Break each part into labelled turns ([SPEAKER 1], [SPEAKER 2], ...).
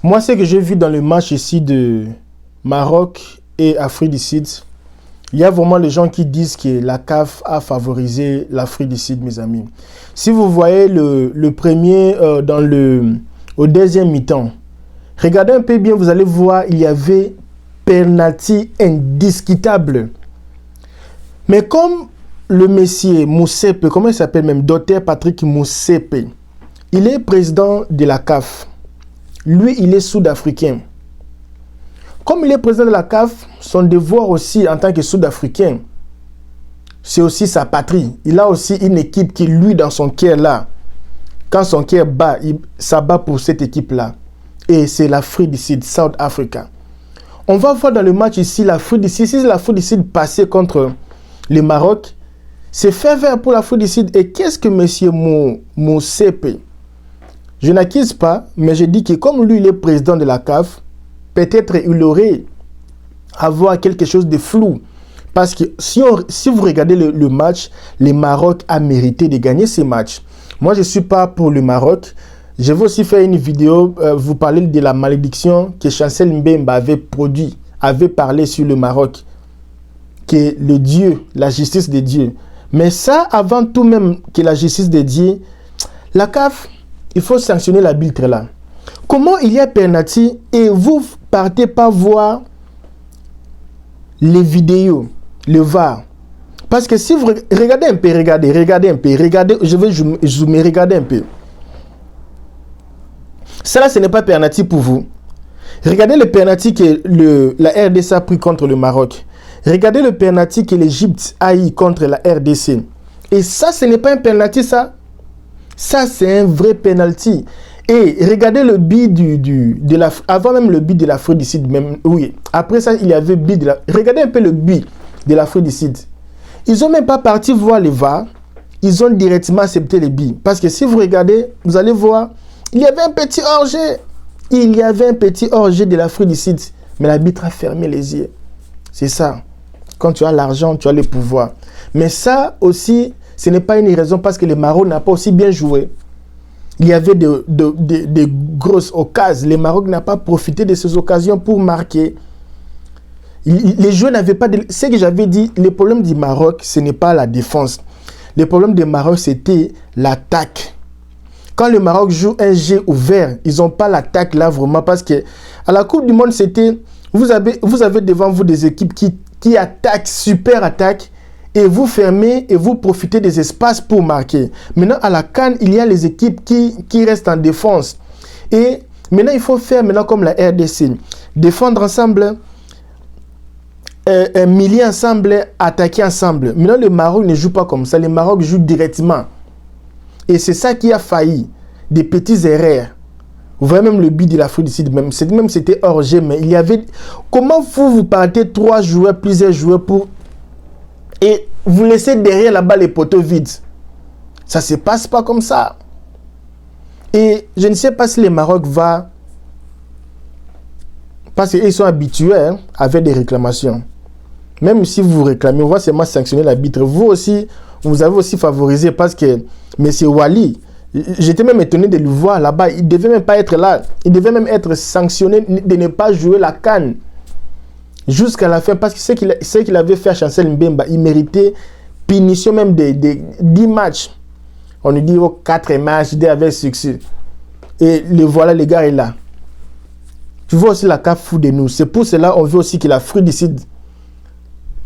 [SPEAKER 1] Moi, ce que j'ai vu dans le match ici de Maroc et Afrique du Sud, il y a vraiment les gens qui disent que la CAF a favorisé l'Afrique du Sud, mes amis. Si vous voyez le premier au deuxième mi-temps, regardez un peu bien, vous allez voir, il y avait penalty indiscutable. Mais comme le monsieur Moussepe, comment il s'appelle même, Dr Patrick Moussepe, il est président de la CAF. Lui, il est sud-africain. Comme il est président de la CAF, son devoir aussi en tant que sud-africain, c'est aussi sa patrie. Il a aussi une équipe qui, lui, dans son cœur là, quand son cœur bat, ça bat pour cette équipe-là. Et c'est l'Afrique du Sud, South Africa. On va voir dans le match ici, l'Afrique du Sud, si l'Afrique du Sud passait contre le Maroc, c'est fait vert pour l'Afrique du Sud. Et qu'est-ce que M. Moussepe, je n'accuse pas, mais je dis que comme lui, il est président de la CAF, peut-être il aurait avoir quelque chose de flou. Parce que si vous regardez le match, le Maroc a mérité de gagner ce match. Moi, je ne suis pas pour le Maroc. Je vais aussi faire une vidéo, vous parler de la malédiction que Chancel Mbemba avait parlé sur le Maroc. Que le Dieu, la justice de Dieu. Mais ça, avant tout même que la justice de Dieu, la CAF, il faut sanctionner l'arbitre là. Comment il y a penalty et vous partez pas voir les vidéos, le VAR. Parce que si vous regardez un peu, regardez, je vais zoomer, regardez un peu. Ça là, ce n'est pas penalty pour vous. Regardez le penalty que la RDC a pris contre le Maroc. Regardez le penalty que l'Égypte a eu contre la RDC. Et ça, ce n'est pas un penalty, ça. Ça, c'est un vrai penalty. Et regardez le but avant même le but de l'Afrique du Sud. Même, oui. Après ça, il y avait but de la... Regardez un peu le but de l'Afrique du Sud. Ils n'ont même pas parti voir les VAR. Ils ont directement accepté les buts. Parce que si vous regardez, vous allez voir, il y avait un petit hors-jeu. Il y avait un petit hors-jeu de l'Afrique du Sud. Mais l'arbitre a fermé les yeux. C'est ça. Quand tu as l'argent, tu as le pouvoir. Mais ça aussi, ce n'est pas une raison parce que le Maroc n'a pas aussi bien joué. Il y avait de grosses occasions. Le Maroc n'a pas profité de ces occasions pour marquer. Les joueurs n'avaient pas... Ce que j'avais dit, le problème du Maroc, ce n'est pas la défense. Le problème du Maroc, c'était l'attaque. Quand le Maroc joue un jeu ouvert, ils n'ont pas l'attaque là vraiment parce que à la Coupe du Monde, c'était... Vous avez devant vous des équipes qui attaquent, super attaquent, et vous fermez et vous profitez des espaces pour marquer. Maintenant, à la CAN, il y a les équipes qui restent en défense. Et maintenant, il faut faire comme la RDC. Défendre ensemble, milier ensemble, attaquer ensemble. Maintenant, le Maroc ne joue pas comme ça. Le Maroc joue directement. Et c'est ça qui a failli. Des petites erreurs. Vous voyez même le but de l'Afrique du Sud. Même c'était hors jeu, mais il y avait... Comment vous partez plusieurs joueurs pour... Et vous laissez derrière là-bas les poteaux vides. Ça ne se passe pas comme ça. Et je ne sais pas si le Maroc va... Parce qu'ils sont habitués avec des réclamations. Même si vous réclamez, on va seulement sanctionner l'arbitre. Vous aussi, vous avez aussi favorisé parce que M. Wali, j'étais même étonné de le voir là-bas. Il ne devait même pas être là. Il devait même être sanctionné de ne pas jouer la CAN. Jusqu'à la fin, parce que ce qu'il avait fait à Chancel Mbemba, il méritait punition même de 10 matchs. On lui dit 4 matchs avec succès. Et le voilà, les gars, est là. Tu vois aussi la CAF fout de nous. C'est pour cela qu'on veut aussi que l'Afrique du Sud,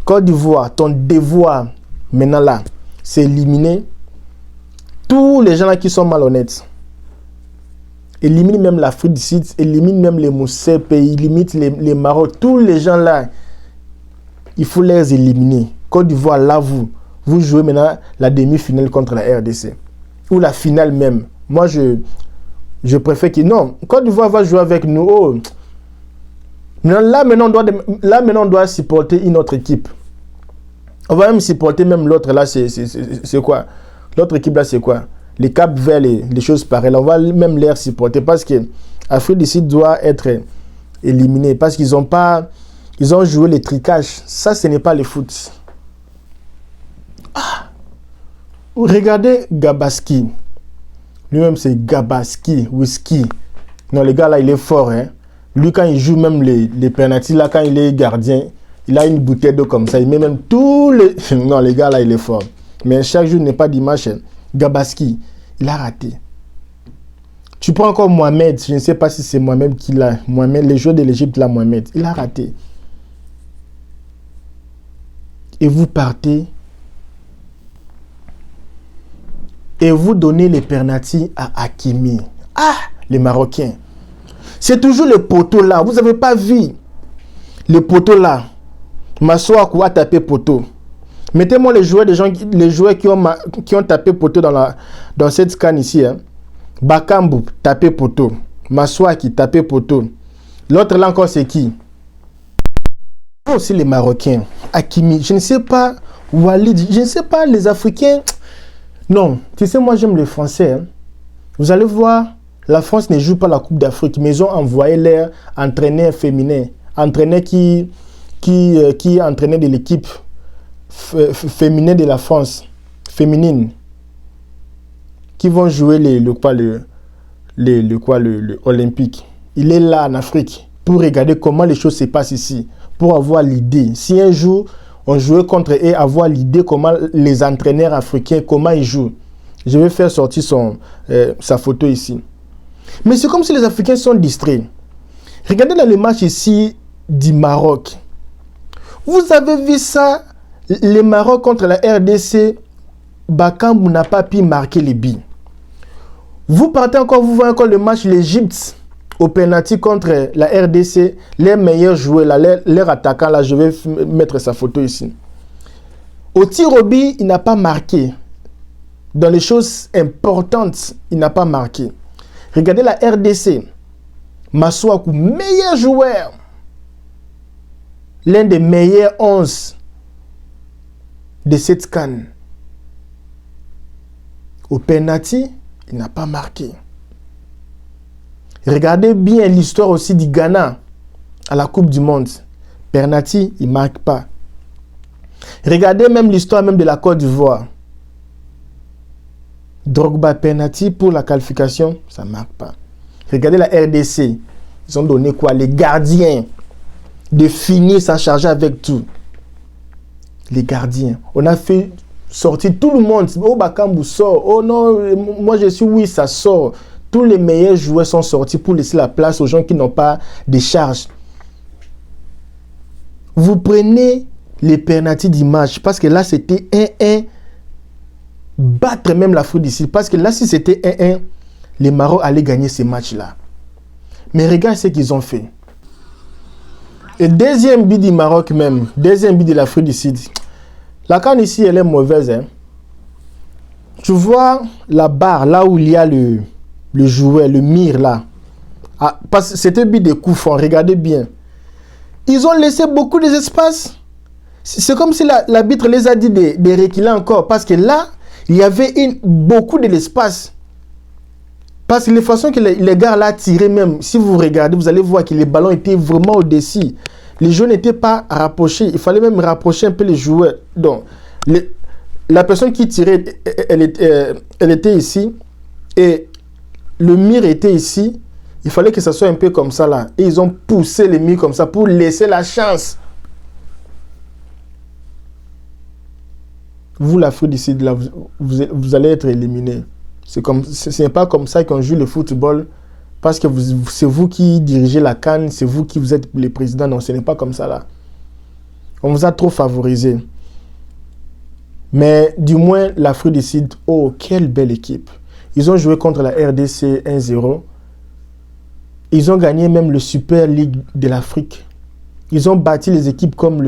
[SPEAKER 1] Côte d'Ivoire, ton devoir maintenant là, c'est éliminer tous les gens là qui sont malhonnêtes. Élimine même l'Afrique du Sud, élimine même les Moussepe, élimine les Maroc, tous les gens là, il faut les éliminer. Côte d'Ivoire, là, vous jouez maintenant la demi-finale contre la RDC. Ou la finale même. Moi, je préfère que... Non, Côte d'Ivoire va jouer avec nous. Oh. Là, maintenant, on doit supporter une autre équipe. On va même supporter même l'autre là, c'est quoi? L'autre équipe là, c'est quoi? Les Cap Vert, les choses pareilles. On va même les supporter parce que l'Afrique du Sud doit être éliminée parce qu'ils ont joué les tricages. Ça, ce n'est pas le foot. Ah. Regardez Gabaski. Lui-même, c'est Gabaski, whisky. Non, le gars là, il est fort. Hein. Lui, quand il joue même les penalties, là, quand il est gardien, il a une bouteille d'eau comme ça. Il met même tous les... Non, le gars là, il est fort. Mais chaque jour n'est pas dimanche. Hein. Gabaski, il a raté. Tu prends encore Mohamed. Je ne sais pas si c'est Mohamed qui l'a. Mohamed, le joueur de l'Égypte, là, Mohamed. Il a raté. Et vous partez. Et vous donnez les penalties à Hakimi. Ah, les Marocains. C'est toujours le poteau là. Vous n'avez pas vu le poteau là. Masuaku a tapé poteau. Mettez-moi les joueurs qui ont tapé poteau dans cette scan ici. Hein. Bakambu, tapé poteau. Masuaki, tapé poteau. L'autre là encore, c'est qui? Aussi les Marocains. Hakimi, je ne sais pas. Walid, je ne sais pas, les Africains. Non, tu sais, moi j'aime les Français. Hein. Vous allez voir, la France ne joue pas la Coupe d'Afrique, mais ils ont envoyé leurs entraîneurs féminins, entraîneurs qui entraînaient de l'équipe féminine de la France, féminine, qui vont jouer le Olympique. Il est là en Afrique pour regarder comment les choses se passent ici, pour avoir l'idée. Si un jour on jouait contre eux, avoir l'idée comment les entraîneurs africains, comment ils jouent. Je vais faire sortir sa photo ici. Mais c'est comme si les Africains sont distraits. Regardez dans le match ici du Maroc. Vous avez vu ça, le Maroc contre la RDC, Bakambu n'a pas pu marquer les buts. Vous partez encore, vous voyez encore le match l'Égypte au penalty contre la RDC, les meilleurs joueurs, là, leurs attaquants, là, je vais mettre sa photo ici. Au tir au but, il n'a pas marqué. Dans les choses importantes, il n'a pas marqué. Regardez la RDC. Masuaku, meilleur joueur. L'un des meilleurs 11 de cette CAN. Au penalty, il n'a pas marqué. Regardez bien l'histoire aussi du Ghana à la Coupe du Monde. Penalty, il ne marque pas. Regardez même l'histoire même de la Côte d'Ivoire. Drogba penalty pour la qualification, ça ne marque pas. Regardez la RDC. Ils ont donné quoi? Les gardiens de finir sans charger avec tout. Les gardiens. On a fait sortir tout le monde. Oh, Bakambu sort. Oh non, moi je suis oui, ça sort. Tous les meilleurs joueurs sont sortis pour laisser la place aux gens qui n'ont pas de charge. Vous prenez les pénaltys du match parce que là c'était 1-1. Battre même l'Afrique d'ici. Parce que là si c'était 1-1, les Maroc allaient gagner ces matchs-là. Mais regarde ce qu'ils ont fait. Et deuxième but du Maroc même, deuxième but de l'Afrique du Sud. La CAN ici, elle est mauvaise. Hein? Tu vois la barre, là où il y a le joueur, le mire là. Ah, parce que c'était but de coup franc, regardez bien. Ils ont laissé beaucoup d'espace. C'est comme si l'arbitre les a dit de reculer encore. Parce que là, il y avait beaucoup de l'espace. Parce que les façons que les gars là tiraient même, si vous regardez, vous allez voir que les ballons étaient vraiment au-dessus. Les joueurs n'étaient pas rapprochés. Il fallait même rapprocher un peu les joueurs. Donc, la personne qui tirait, elle était ici. Et le mire était ici. Il fallait que ça soit un peu comme ça là. Et ils ont poussé le mire comme ça pour laisser la chance. Vous, l'Afrique du Sud, là, vous allez être éliminé. Ce n'est pas comme ça qu'on joue le football. Parce que c'est vous qui dirigez la CAN, c'est vous qui vous êtes le président. Non, ce n'est pas comme ça là. On vous a trop favorisé. Mais du moins, l'Afrique du Sud, oh, quelle belle équipe. Ils ont joué contre la RDC 1-0. Ils ont gagné même le Super League de l'Afrique. Ils ont bâti les équipes comme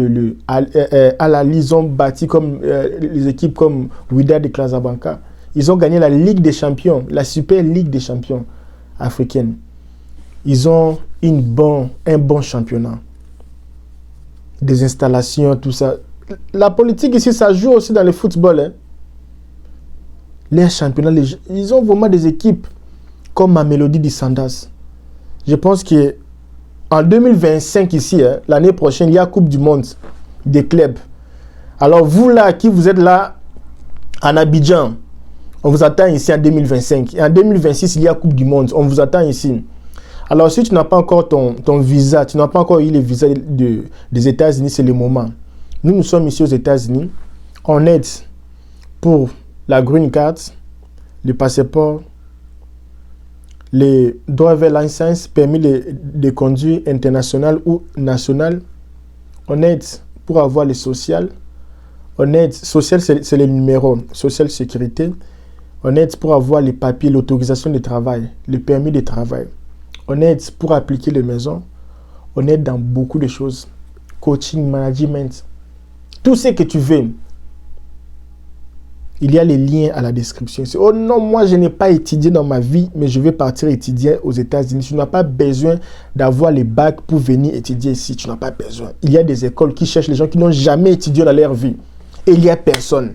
[SPEAKER 1] Al-Ali, ils ont bâti comme les équipes comme Wydad de Casablanca. Ils ont gagné la Ligue des Champions, la Super Ligue des Champions africaine. Ils ont un bon championnat. Des installations, tout ça. La politique ici, ça joue aussi dans le football. Hein. Les championnats, ils ont vraiment des équipes comme Mamelodi de Sundowns. Je pense que en 2025 ici, hein, l'année prochaine, il y a Coupe du Monde des clubs. Alors vous là, qui vous êtes là en Abidjan, on vous attend ici en 2025. Et en 2026, il y a Coupe du Monde. On vous attend ici. Alors, si tu n'as pas encore ton visa, tu n'as pas encore eu le visa des États-Unis, c'est le moment. Nous sommes ici aux États-Unis. On aide pour la green card, le passeport, les driver license, permis de conduire international ou national. On aide pour avoir le social. On aide, social c'est le numéro, social sécurité. On aide pour avoir les papiers, l'autorisation de travail, le permis de travail. On aide pour appliquer les maisons. On aide dans beaucoup de choses. Coaching, management. Tout ce que tu veux. Il y a les liens à la description. Oh non, moi je n'ai pas étudié dans ma vie, mais je vais partir étudier aux États-Unis. Tu n'as pas besoin d'avoir les bacs pour venir étudier ici. Tu n'as pas besoin. Il y a des écoles qui cherchent les gens qui n'ont jamais étudié dans leur vie. Et il n'y a personne.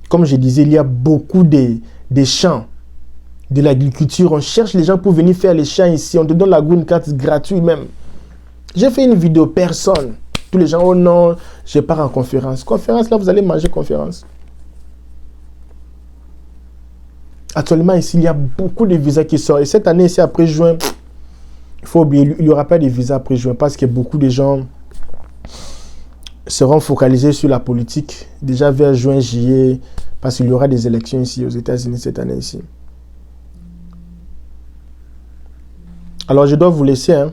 [SPEAKER 1] Comme je disais, il y a beaucoup de champs, de l'agriculture. On cherche les gens pour venir faire les champs ici. On te donne la green card gratuit même. J'ai fait une vidéo, personne. Tous les gens, oh non, je pars en conférence. Conférence, là, vous allez manger conférence. Actuellement, ici, il y a beaucoup de visas qui sortent. Et cette année, ici, après juin, il faut oublier, il n'y aura pas de visas après juin parce que beaucoup de gens seront focalisés sur la politique déjà vers juin, juillet, parce qu'il y aura des élections ici aux États-Unis cette année ici. Alors, je dois vous laisser, hein.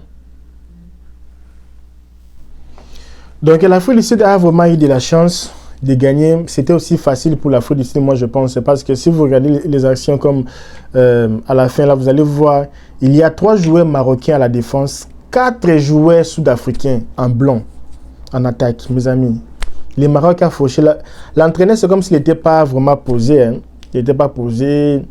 [SPEAKER 1] Donc, l'Afrique du Sud a vraiment eu de la chance de gagner. C'était aussi facile pour l'Afrique du Sud, moi, je pense. Parce que si vous regardez les actions comme à la fin, là, vous allez voir, il y a 3 joueurs marocains à la défense, 4 joueurs sud-africains en blanc, en attaque, mes amis. Les Maroc a fauché. L'entraîneur, c'est comme s'il n'était pas vraiment posé. Hein. Il n'était pas posé.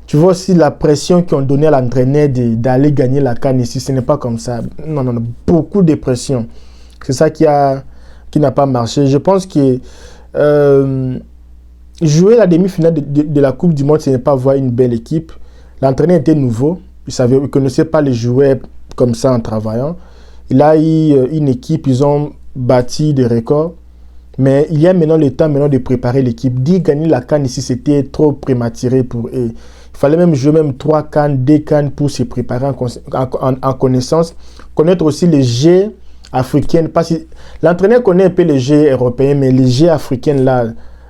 [SPEAKER 1] Tu vois aussi la pression qu'ils ont donnée à l'entraîneur d'aller gagner la CAN ici. Ce n'est pas comme ça. Non, non, non. Beaucoup de pression. C'est ça qui n'a pas marché. Je pense que jouer la demi-finale de la Coupe du Monde, ce n'est pas voir une belle équipe. L'entraîneur était nouveau. Il ne connaissait pas les joueurs comme ça en travaillant. Il a eu une équipe, ils ont bâti des records. Mais il y a maintenant le temps de préparer l'équipe. Dire gagner la CAN ici, c'était trop prématuré pour eux. Il fallait même jouer 3 CAN, 2 CAN pour se préparer en connaissance. Connaître aussi les jeux africains. Parce que l'entraîneur connaît un peu les jeux européens, mais les jeux africains, là,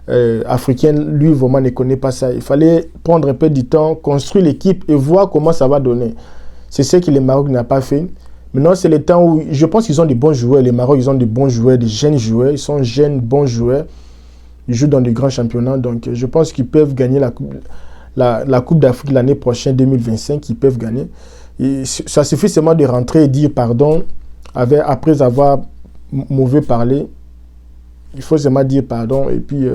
[SPEAKER 1] lui, vraiment ne connaît pas ça. Il fallait prendre un peu du temps, construire l'équipe et voir comment ça va donner. C'est ce que le Maroc n'a pas fait. Maintenant, c'est le temps où je pense qu'ils ont des bons joueurs. Les Maroc, ils ont des bons joueurs, des jeunes joueurs. Ils sont jeunes, bons joueurs. Ils jouent dans des grands championnats. Donc, je pense qu'ils peuvent gagner la Coupe d'Afrique l'année prochaine, 2025. Ils peuvent gagner. Et ça suffit seulement de rentrer et dire pardon après avoir mauvais parlé. Il faut seulement dire pardon et puis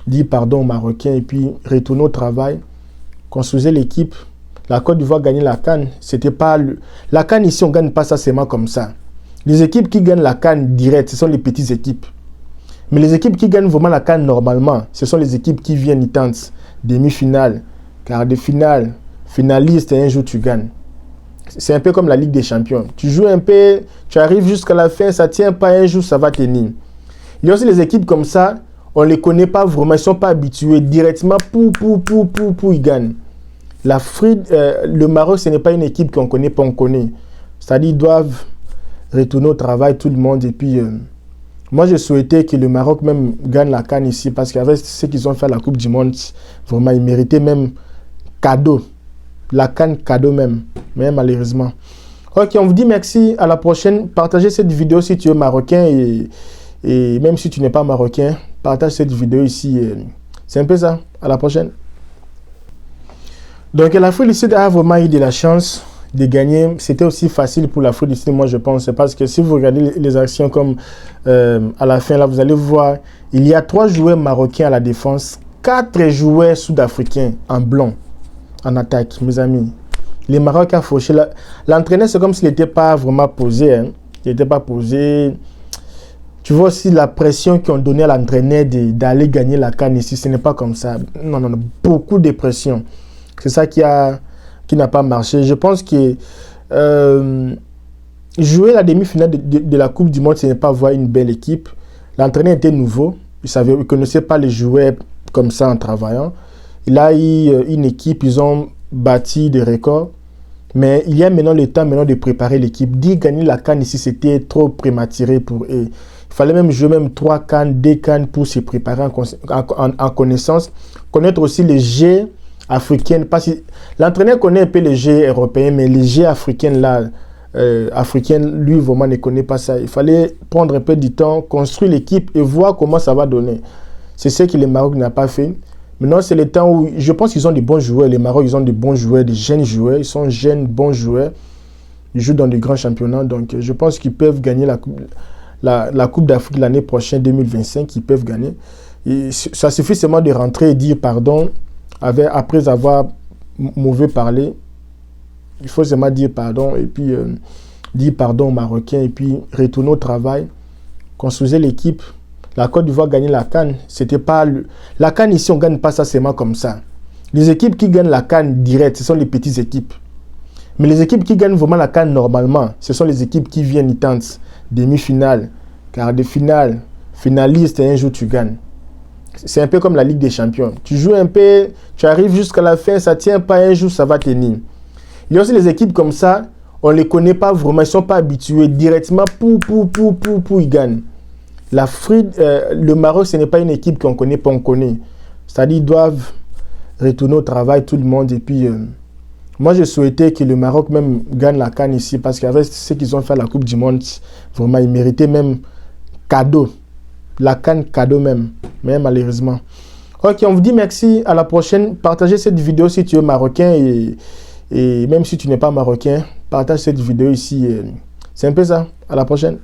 [SPEAKER 1] dire pardon aux Marocains et puis retourner au travail. Construisez l'équipe. La Côte d'Ivoire gagnait la CAN. C'était pas la CAN ici, on ne gagne pas ça seulement comme ça. Les équipes qui gagnent la CAN direct, ce sont les petites équipes. Mais les équipes qui gagnent vraiment la CAN normalement, ce sont les équipes qui viennent, ils tentent demi-finale, quart de finale, finaliste et un jour tu gagnes. C'est un peu comme la Ligue des Champions. Tu joues un peu, tu arrives jusqu'à la fin, ça ne tient pas, un jour ça va tenir. Il y a aussi les équipes comme ça, on ne les connaît pas vraiment, ils ne sont pas habitués. Directement, ils gagnent. L'Afrique, le Maroc, ce n'est pas une équipe qu'on connaît, pas on connaît. C'est-à-dire qu'ils doivent retourner au travail, tout le monde. Et puis, moi, je souhaitais que le Maroc même gagne la CAN ici, parce qu'avec ce qu'ils ont fait à la Coupe du Monde, vraiment, ils méritaient même cadeau. La CAN cadeau même. Mais malheureusement. Ok, on vous dit merci. À la prochaine. Partagez cette vidéo si tu es marocain et même si tu n'es pas marocain, partage cette vidéo ici. C'est un peu ça. À la prochaine. Donc, l'Afrique du Sud a vraiment eu de la chance de gagner. C'était aussi facile pour l'Afrique du Sud, moi, je pense. Parce que si vous regardez les actions comme à la fin, là, vous allez voir, il y a 3 joueurs marocains à la défense, 4 joueurs sud-africains en blanc, en attaque, mes amis. Les Maroc a fauché. L'entraîneur, c'est comme s'il n'était pas vraiment posé. Hein. Il n'était pas posé. Tu vois aussi la pression qu'ils ont donnée à l'entraîneur d'aller gagner la CAN ici. Ce n'est pas comme ça. Non, non, non. Beaucoup de pression. C'est ça qui n'a pas marché. Je pense que jouer la demi-finale de la Coupe du Monde, ce n'est pas voir une belle équipe. L'entraîneur était nouveau. Il ne connaissait pas les joueurs comme ça en travaillant. Il a eu une équipe, ils ont bâti des records. Mais il y a maintenant le temps maintenant de préparer l'équipe. Dire gagner la CAN ici, c'était trop prématuré pour eux. Il fallait même jouer même 3 CAN, 2 CAN pour se préparer en connaissance. Connaître aussi les jeux africains. Parce que l'entraîneur connaît un peu les jeux européens, mais les jeux africains là, lui vraiment ne connaît pas ça. Il fallait prendre un peu du temps, construire l'équipe et voir comment ça va donner. C'est ce que le Maroc n'a pas fait. Maintenant, c'est le temps où je pense qu'ils ont des bons joueurs. Les Maroc, ils ont des bons joueurs, des jeunes joueurs. Ils sont jeunes, bons joueurs. Ils jouent dans des grands championnats. Donc, je pense qu'ils peuvent gagner la Coupe d'Afrique l'année prochaine, 2025. Ils peuvent gagner. Et ça suffit seulement de rentrer et dire pardon après avoir mauvais parlé. Il faut seulement dire pardon et puis dire pardon aux Marocains et puis retourner au travail. Construisez l'équipe. La Côte d'Ivoire gagnait la CAN. C'était pas la CAN ici, on ne gagne pas ça seulement comme ça. Les équipes qui gagnent la CAN direct, ce sont les petites équipes. Mais les équipes qui gagnent vraiment la CAN normalement, ce sont les équipes qui viennent, ils tentent demi-finale, quart de finale, finaliste et un jour tu gagnes. C'est un peu comme la Ligue des Champions. Tu joues un peu, tu arrives jusqu'à la fin, ça ne tient pas, un jour ça va tenir. Il y a aussi les équipes comme ça, on ne les connaît pas vraiment, ils ne sont pas habitués. Directement, ils gagnent. L'Afrique, le Maroc, ce n'est pas une équipe qu'on connaît, pas on connaît. C'est-à-dire qu'ils doivent retourner au travail, tout le monde. Et puis, moi, je souhaitais que le Maroc même gagne la CAN ici, parce qu'avec ce qu'ils ont fait à la Coupe du Monde, vraiment, ils méritaient même cadeau. La CAN cadeau même, mais malheureusement. Ok, on vous dit merci, à la prochaine. Partagez cette vidéo si tu es marocain et même si tu n'es pas marocain, partage cette vidéo ici. C'est un peu ça. À la prochaine.